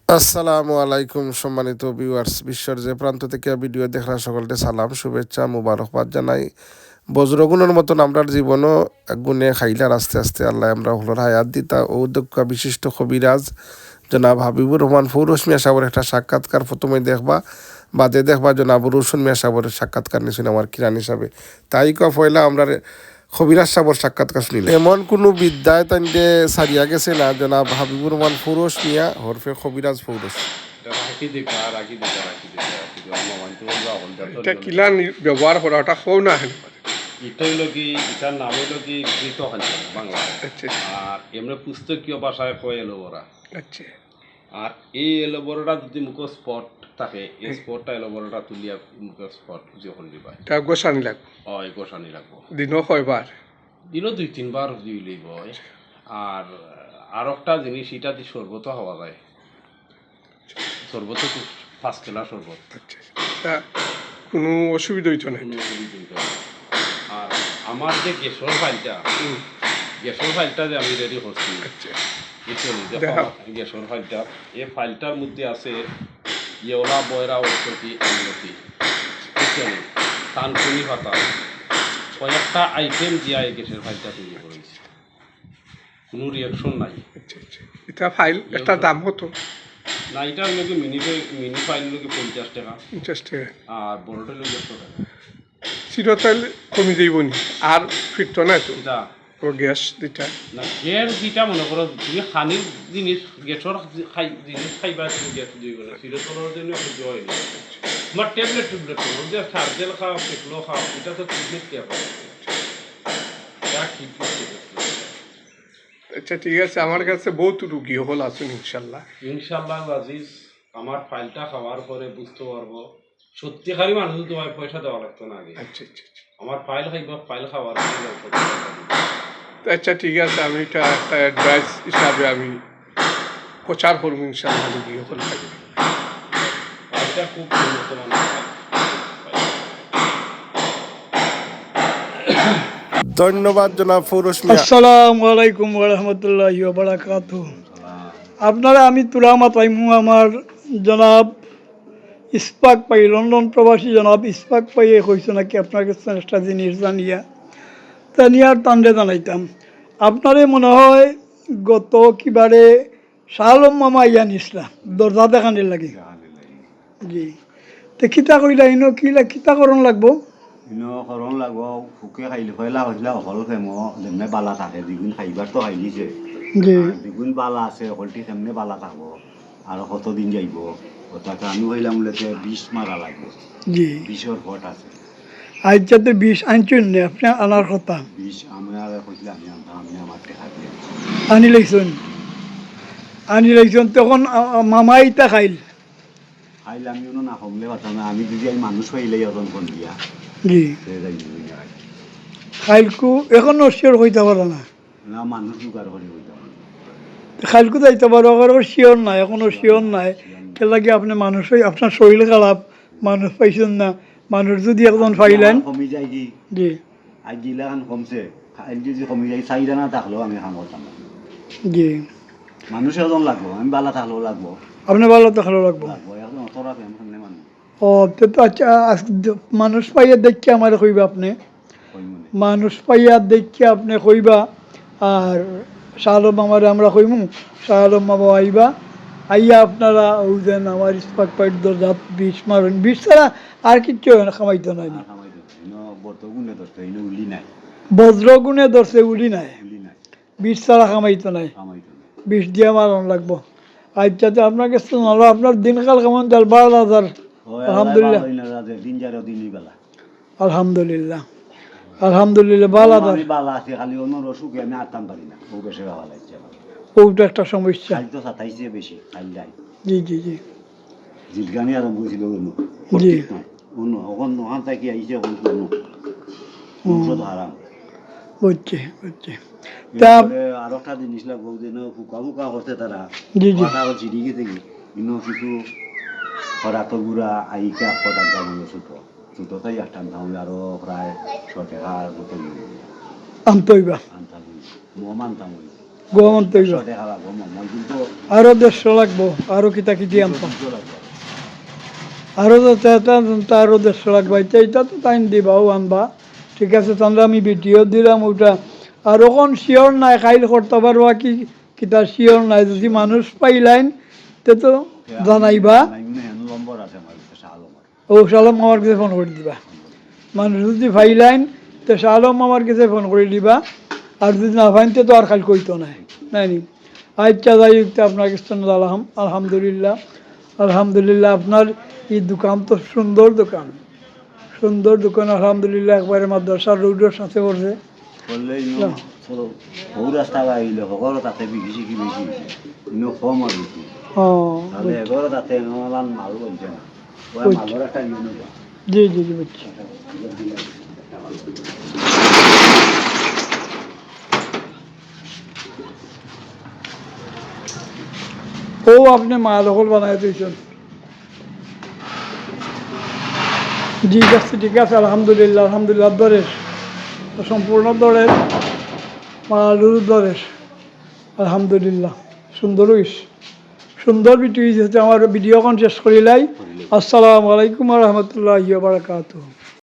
আসসালামু আলাইকুম সম্মানিত ভিউয়ার্স, বিশ্বের যে প্রান্ত থেকে ভিডিও দেখার সকলকে সালাম, শুভেচ্ছা, মুবারকবাদ জানাই। বজ্রগুণের মতন আমরার জীবনও গুণে খাইলার আস্তে আস্তে আল্লাহ আমরা হলোর হায়াত দিতা ও দক্ষ বিশিষ্ট কবিরাজ জনাব হাবিবুর রহমান ফৌরস মিয়া সাহেবের একটা সাক্ষাৎকার প্রথমে দেখবা, বাদে দেখবা জনাব রুশন মিয়া সাহেবের সাক্ষাৎকার নিয়েছেন আমার কিরান হিসাবে। তাই পয়লা আমরা খবিরাজ সাহেবের সাক্ষাৎকার শুনিল। এমন কোনো বিদ্যায় তাইতে সারিয়া গেছে না জনাব হাবিবুর রহমান ফৌরস মিয়া হরফে খবিরাজ ফৌরস। এটা কিলা ব্যবহার করা ওটা কও না হেন এটা হইল কি, এটার নাম হইল কি কৃত বাংলা। আচ্ছা আর এমনি পুস্তকীয় ভাষায় কয় এলোবরা। আচ্ছা আর এই এলোবরাটা যদি মুখ স্পট থাকে, এই স্পটটা এলোবরাটা তুলিয়া মুখ স্পট যখন দিবা এটা গোসানি লাগবো এই গোসানি লাগবো। দিনও কয়বার দিনও 2-3 বার দিই লইব। আর একটা জিনিস, এটা দিয়ে শরবত হওয়া যায়। শরবত খুব ফার্স্ট ক্লাস শরবত, আচ্ছা তা কোনো অসুবিধা হইতো না কোনো অসুবিধা হইতো না। আর আমার যে গ্যাসের ফাইলটা যে আমি রেডি করছি, আচ্ছা গ্যাসের ফাইলটা, এই ফাইলটার মধ্যে আছে ইয়েওলা বয়রা ঔষধি আমলকি, বুঝছেন, তানকুনি পাতা, কয়েকটা আইটেম দিয়া এই গ্যাসের ফাইলটা তৈরি করেছি। কোনো রিয়াকশন নাই। আচ্ছা আচ্ছা এটা ফাইল একটা দাম হতো না, এটা লোকে মিনি ফাইল লোকে 50 টাকা, 50 টাকা আর বড়টা লোকে 100 টাকা। চিরতাইল কমি যাইব নি আর ফিরতো না তো এটা ও গ্যাস দিটা না, গ্যাস যেটা মনে করো তুমি খানির জিনিস, গ্যাসর জিনিস খাইবা, তুমি গ্যাস দিবে না, সিরোতনের জন্য জয় না। তোমার ট্যাবলেট করো যে সার্জেল খাও, পেটলো খাও, এটা তো ট্রিটমেন্ট কে পাবে, এটা ঠিক করতে। আচ্ছা ঠিক আছে, আমার কাছে বহুত রুগী হল আছেন ইনশাল্লাহ। ইনশাআল্লাহ আজিজ, আমার ফাইলটা খাওয়ার পরে বুঝতে পারবো সত্যিকারী মানুষ তোমার পয়সা দেওয়া লাগতো না আগে। আচ্ছা আচ্ছা আমার ফাইল খাইবা, ফাইল খাওয়ার পরে আচ্ছা ঠিক আছে, আমি এটা একটা অ্যাডভাইস হিসাবে আমি প্রচার করবো ইনশাল্লাহ রুগী হল থাকবে। ফাইলটা খুব উন্নত মানের ফাইল। ধন্যবাদ জনাব ফৌরস মিয়া। আসসালামু আলাইকুম ওয়া রাহমাতুল্লাহি ওয়া বারাকাতুহু। আপনারা আমি তুলা মাতাইমু আমার জনাব ইসপাক পাই, লন্ডন প্রবাসী জনাব ইসপাক পাইয়ে কইছো নাকি আপনার কাছে একটা জিনিস জানিয়ার তান্ডে জানাইতাম। আপনারে মনে হয় গত কিবারে শালম মামা ইয়া নিসলা দরজা দেখানির লাগে। জি, তো কিতা কইলা ইনো কিতা করণ লাগবো? করণ লাগব ফুকে খাইলে ফেলা হইলে অকল ফেমো যেমনে বালা থাকে, দ্বিগুণ খাইবার তো খাইলিছে, জি দ্বিগুণ বালা আছে, অকলটি সেমনে বালা থাকবো আর কতদিন যাইব। কথাটা আমি হইলাম বলেছে 20 মারা লাগবে, জি 20-এর ভোট আছে। আজ যাতে 20 আনছেন না আপনি আনার কথা 20 আমি আর কইলে আমি আনতাম, আমি আমার টেকা দিয়ে আনি লাইছেন তখন মামা ইতা খাইল। খাইলে আমি না কমলে কথা না, আমি যদি আমি মানুষ হইলে অতন ফোন দিয়া জি খাইলকু এখন শিওর হইতে পারে না, না মানুষ জোগাড় করে হইতাম। খাইলকু যাইতে পারো আবার শিওর নাই, এখনো শিওর নাই। কে লাগে আপনি মানুষ আপনার শরীর খারাপ, মানুষ পাইছেন না, মানুষ যদি একজন পাইলেন। কমি যায় কি জি আজ জিলা খান কমছে, খাইল যদি কমি যায় চাহিদা না থাকলেও আমি খান করতাম। জি মানুষ এজন লাগবো, আমি বালা থাকলেও লাগবো, আপনি ভালো তো ভালো লাগবো। এখন অতরা ফেম সামনে মানুষ ও তো আচ্ছা, মানুষ পাইয়া দেখে আমার কইবা আপনি, কইমনে মানুষ পাইয়া দেখে আপনি কইবা। আর শাহরম মামারে আমরা কইমু, শাহরম মামা আইবা, আইয়া আপনারা ওই যেন আমার ইস্পাক পাইট দরজাত 20 মারেন। 20 ছাড়া আর কিচ্ছু খামাইতে নাই, আর খামাই দিতে ইনো বর্তগুনে ধরতে ইনো উলি নাই, বজ্রগুণে ধরছে উলি নাই, উলি নাই 20 ছাড়া খামাইতে নাই, খামাইতে 20 দিয়ে মারণ লাগবো। আচ্ছা আপনার কাছে নালো, আপনার দিনকাল কেমন চাল? 12,000 আলহামদুলিল্লাহ, দিন যারো দিনই বেলা আলহামদুলিল্লাহ, আলহামদুলিল্লাহ। 12,000 আমি বালা আছি, খালি অন্য রসুকে আমি আটতাম পারি না, ও বেশি ভালো লাগছে আমার। ওটা একটা সমস্যা। খালি তো সাতাইছে বেশি খালি যাই জি জি জি জিলগানি আরম্ভ হয়েছিল অন্য জি অন্য ওখান ওখান থেকে আইছে অন্য ঔষধ হারাম। বুঝছি বুঝছি। তা আর একটা জিনিস লাগবো যেন ফুকা ফুকা করছে তারা, জি জি চিড়ি গেছে কি ইনো কিছু খরাতো গুড়া আইকা কটার দাম হলো ছোট ছোট তাই একটা দাম আরো প্রায় 100 টাকার মতো আনতে হইবা। আনতাম, মানতাম গোয়ামন্ত হইব দেখা লাগবো মই কিন্তু আরও 150 লাগবো আরও কিতা কিতি আনতাম লাগবে আরও তো আরও 150 লাগবে এটা তো টাইম দিবাও আনবা ঠিক আছে তাহলে আমি ভিডিও দিলাম ওটা আর ওখান শিওর নাই খাইল করতে পারবা কি কিতা শিওর নাই যদি মানুষ পাইলাইন তে তো জানাইবা নম্বর আছে আমার কাছে শালমার ও সালাম আমার কাছে ফোন করে দিবা মানুষ যদি পাইলাইন তো সালাম আমার কাছে ফোন করে দিবা আর যদি না পাইনতে তো আর খালি কইতো নাই নাই নি আচ্ছা যাই হোক আপনার কাছে আলহামদুলিল্লাহ আলহামদুলিল্লাহ আপনার এই দোকান তো সুন্দর দোকান আলহামদুলিল্লাহ একবারে মাদ্রাসার রোডের সাথে পড়ছে করলে বহু রাস্তা আহিলে সকলো তাতে বিঘি শিখি বেশি ইনো কম আর বেশি তাহলে এগারো তাতে ইমান মাল বলছে না ওরা মালের একটা ইউনো জি জি জি বুঝছি ও আপনি মাল হল বানাই দিয়েছেন ঠিক আছে আলহামদুলিল্লাহ দরের সম্পূর্ণ দরের মালুর দরের আলহামদুলিল্লাহ সুন্দর ভিডিও হচ্ছে আমার ভিডিও শেষ করিলাই আসসালামু আলাইকুম রহমতুল্লাহ বারাকাতুহু